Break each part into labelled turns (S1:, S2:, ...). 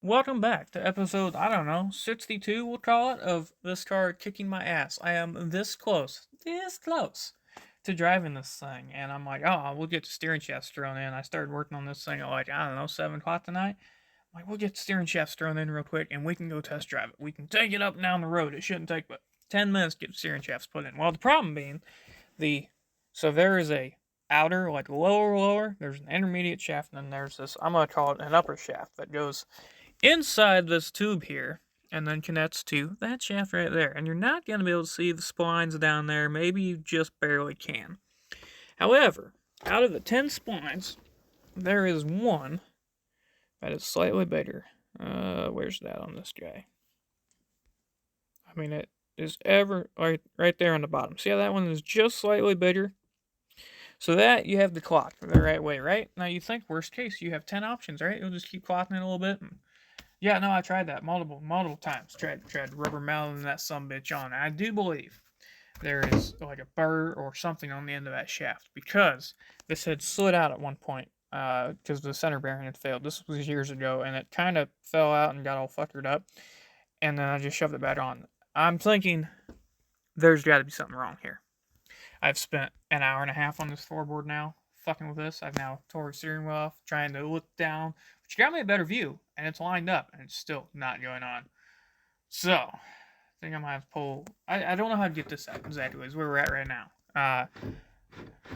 S1: Welcome back to episode, I don't know, 62, we'll call it, of this car kicking my ass. I am this close to driving this thing. And I'm like, oh, we'll get the steering shafts thrown in. I started working on this thing at like, I don't know, 7 o'clock tonight. I'm like, we'll get the steering shafts thrown in real quick and we can go test drive it. We can take it up and down the road. It shouldn't take but 10 minutes to get the steering shafts put in. Well, the problem being, the so there is a outer, like lower, there's an intermediate shaft, and then there's this, I'm going to call it an upper shaft that goes inside this tube here and then connects to that shaft right there. And you're not going to be able to see the splines down there. Maybe you just barely can. However, out of the 10 splines, there is one that is slightly bigger. Where's that on this guy? I mean, it is right there on the bottom. See how that one is just slightly bigger? So that you have the clock the right way, right? Now you think worst case, you have 10 options, right? You'll just keep clocking it a little bit. Yeah, no, I tried that multiple times. Tried rubber mounting that sumbitch on. And I do believe there is like a burr or something on the end of that shaft because this had slid out at one point because the center bearing had failed. This was years ago, and it kind of fell out and got all fuckered up. And then I just shoved it back on. I'm thinking there's got to be something wrong here. I've spent an hour and a half on this floorboard now, fucking with this. I've now tore the steering wheel off, trying to look down, which got me a better view, and it's lined up, and it's still not going on. So, I think I might have to pull. I don't know how to get this out exactly, is where we're at right now.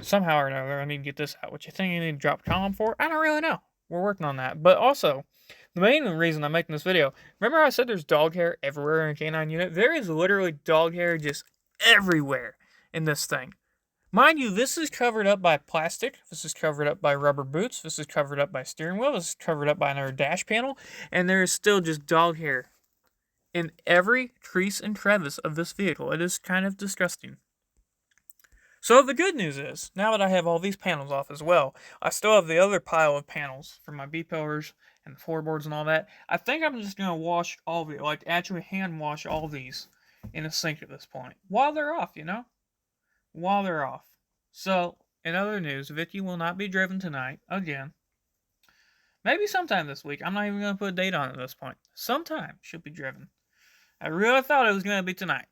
S1: Somehow or another, I need to get this out. What you think I need to drop column for? I don't really know. We're working on that. But also, the main reason I'm making this video, remember how I said there's dog hair everywhere in a canine unit? There is literally dog hair just everywhere in this thing. Mind you, this is covered up by plastic. This is covered up by rubber boots. This is covered up by steering wheel. This is covered up by another dash panel. And there is still just dog hair in every crease and crevice of this vehicle. It is kind of disgusting. So the good news is, now that I have all these panels off as well, I still have the other pile of panels for my B-pillars and the floorboards and all that. I think I'm just going to wash all of it, like actually hand wash all these in a sink at this point. While they're off, while they're off. So, in other news, Vicky will not be driven tonight again. Maybe sometime this week. I'm not even going to put a date on it at this point. Sometime she'll be driven. I really thought it was going to be tonight.